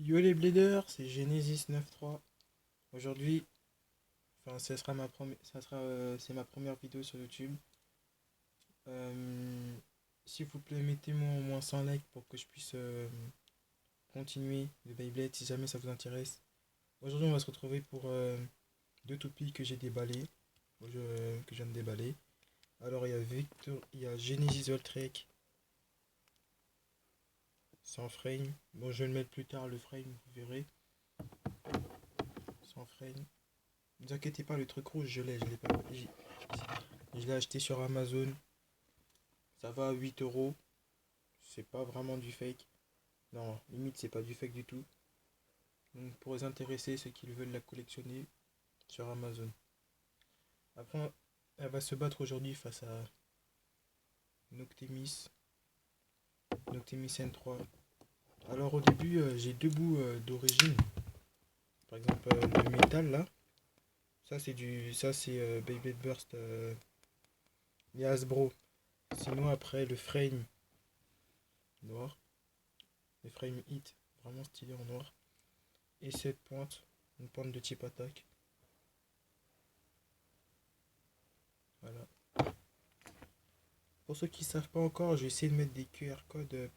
Yo les bladers, c'est Genesis 9.3. Aujourd'hui, enfin, c'est ma première vidéo sur YouTube. Euh, S'il vous plaît, mettez-moi au moins 100 likes pour que je puisse continuer le Beyblade si jamais ça vous intéresse. Aujourd'hui, on va se retrouver pour deux toupies que j'ai déballées, que je viens de déballer. Alors, il y a Genesis Voltrek sans frame. Bon, je vais le mettre plus tard, le frame, vous verrez. Sans frame. Ne vous inquiétez pas, le truc rouge, je l'ai pas. Je l'ai acheté sur Amazon. Ça va à 8 euros. C'est pas vraiment du fake. Non, limite, c'est pas du fake du tout. Donc, pour les intéresser, ceux qui veulent la collectionner sur Amazon. Après, elle va se battre aujourd'hui face à Noctemis. Noctemis N3. Alors, au début, j'ai deux bouts d'origine. Par exemple, le métal là. Ça c'est Beyblade Burst. Il y a Hasbro. Sinon, après, le frame noir. Le frame hit. Vraiment stylé en noir. Et cette pointe. Une pointe de type attaque. Voilà. Pour ceux qui ne savent pas encore, je vais essayer de mettre des QR codes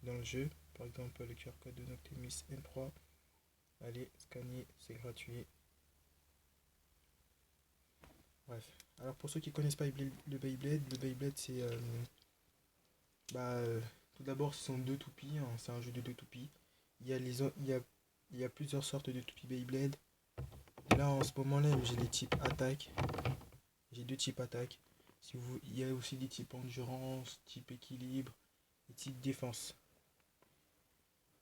dans le jeu. Par exemple, le QR code de Noctemis N3. Allez, scanner, c'est gratuit. Bref. Alors pour ceux qui ne connaissent pas le Beyblade c'est... tout d'abord, ce sont deux toupies. Hein, c'est un jeu de deux toupies. Il y a, il y a plusieurs sortes de toupies Beyblade. Là, en ce moment-là, j'ai les types attaque. J'ai deux types attaque. Il y a aussi des types endurance, type équilibre et type défense.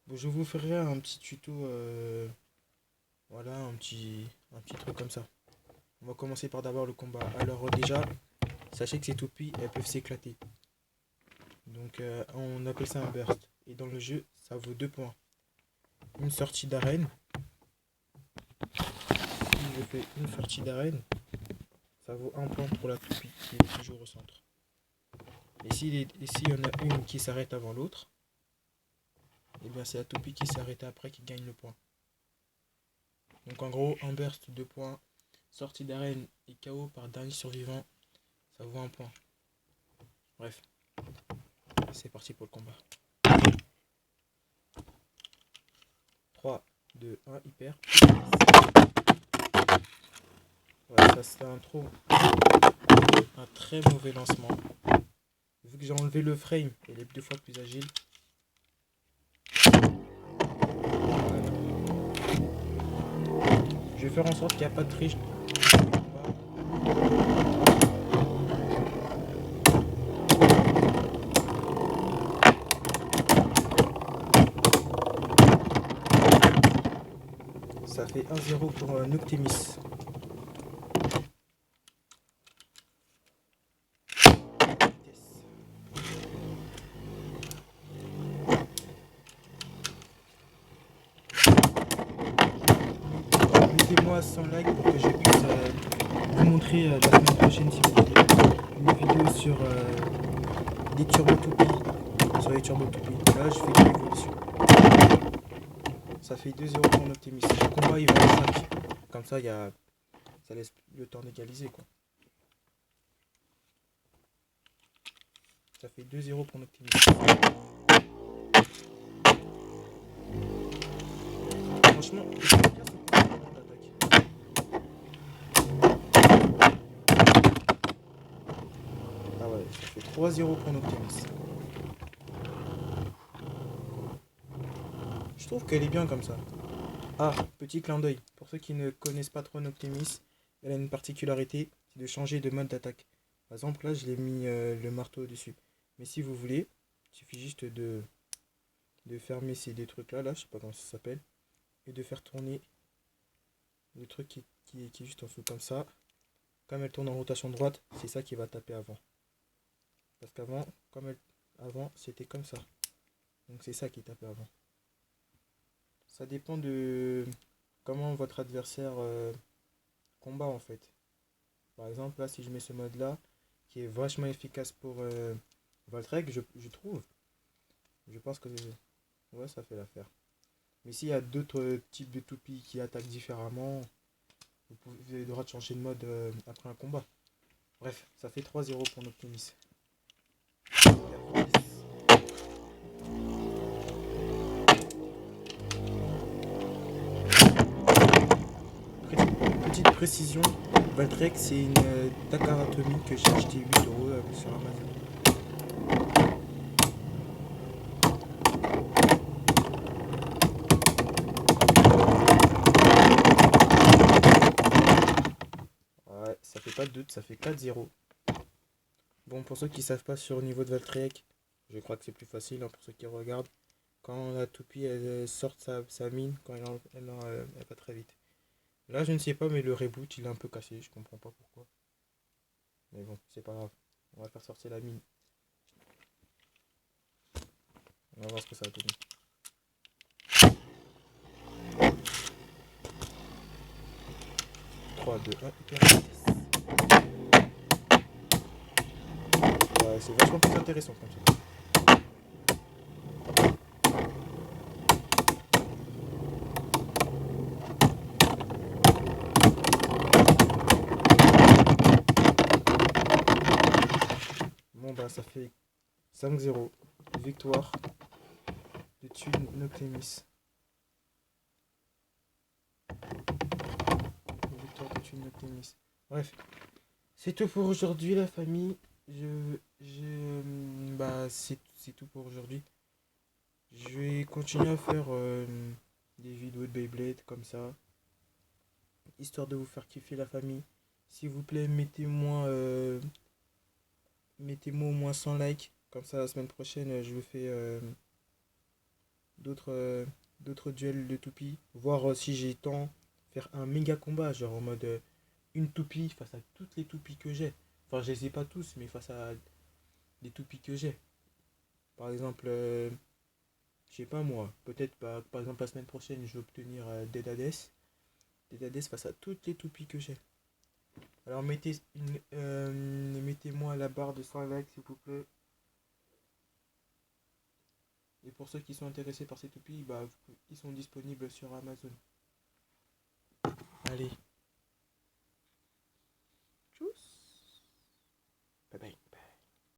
Bon, je vous ferai un petit tuto, voilà, un petit truc comme ça. On va commencer par d'abord le combat. Alors déjà, sachez que ces toupies, elles peuvent s'éclater. Donc on appelle ça un burst. Et dans le jeu, ça vaut 2 points. Une sortie d'arène. Si je fais une sortie d'arène, ça vaut un point pour la toupie qui est toujours au centre. Et s'il y en a une qui s'arrête avant l'autre, et bien c'est la toupie qui s'arrête après qui gagne le point. Donc en gros, un burst 2 points, sortie d'arène et KO par dernier survivant, ça vaut un point. Bref, c'est parti pour le combat. 3, 2, 1, hyper. Voilà, ça c'est un très mauvais lancement. Vu que j'ai enlevé le frame, il est 2 fois plus agile. Voilà. Je vais faire en sorte qu'il n'y a pas de triche. Ça fait 1-0 pour Noctemis. Mettez-moi 100 likes pour que je puisse vous montrer la semaine prochaine si vous voulez une vidéo sur les turbo toupies. Sur les turbo toupies. Là je fais une évolution. Ça fait 2-0 pour Noctemis. Le combat il va en 5. Comme ça ça laisse le temps d'égaliser quoi. Ça fait 2-0 pour Noctemis. Franchement, j'aime bien cette d'attaque. Ah ouais, ça fait 3-0 pour Noctemis. Je trouve qu'elle est bien comme ça. Ah, petit clin d'œil. Pour ceux qui ne connaissent pas trop Noctemis, elle a une particularité, c'est de changer de mode d'attaque. Par exemple, là, je l'ai mis le marteau dessus. Mais si vous voulez, il suffit juste de fermer ces deux trucs-là, là, je sais pas comment ça s'appelle, et de faire tourner le truc qui est juste en dessous comme ça. Comme elle tourne en rotation droite, c'est ça qui va taper avant. Parce qu'avant, avant, c'était comme ça. Donc c'est ça qui tapait avant. Ça dépend de comment votre adversaire combat en fait. Par exemple, là, si je mets ce mode-là, qui est vachement efficace pour Voltrek, je trouve. Je pense que ouais, ça fait l'affaire. Mais s'il y a d'autres types de toupies qui attaquent différemment, vous avez le droit de changer de mode après un combat. Bref, ça fait 3-0 pour Noctimis. Petite précision, Valtrex c'est une Takaratomie que j'ai acheté 8 euros sur Amazon. Ouais, ça fait pas de doute, ça fait 4-0. Bon, pour ceux qui savent pas sur le niveau de Valtrex, je crois que c'est plus facile hein, pour ceux qui regardent. Quand la toupie elle sort sa mine, quand elle va très vite. Là, je ne sais pas, mais le reboot il est un peu cassé, je comprends pas pourquoi. Mais bon, c'est pas grave. On va faire sortir la mine. On va voir ce que ça va donner. 3, 2, 1, hyper vitesse. Ouais, c'est vachement plus intéressant comme ça. Bon bah ça fait 5-0. Victoire de Thune Noctimis. Victoire de Thune Noctimis. Bref, c'est tout pour aujourd'hui la famille. Bah c'est tout pour aujourd'hui. Je vais continuer à faire des vidéos de Beyblade comme ça, histoire de vous faire kiffer la famille. S'il vous plaît, mettez-moi au moins 100 likes. Comme ça, la semaine prochaine, je vous fais d'autres d'autres duels de toupies. Voir si j'ai temps faire un méga combat, genre en mode une toupie face à toutes les toupies que j'ai. Enfin, je les ai pas tous, mais face à les toupies que j'ai. Par exemple, je sais pas moi, peut-être par exemple la semaine prochaine, je vais obtenir Dead Hades. Dead Hades face à toutes les toupies que j'ai. Alors mettez-moi la barre de 100 likes s'il vous plaît. Et pour ceux qui sont intéressés par ces toupies, bah, ils sont disponibles sur Amazon. Allez,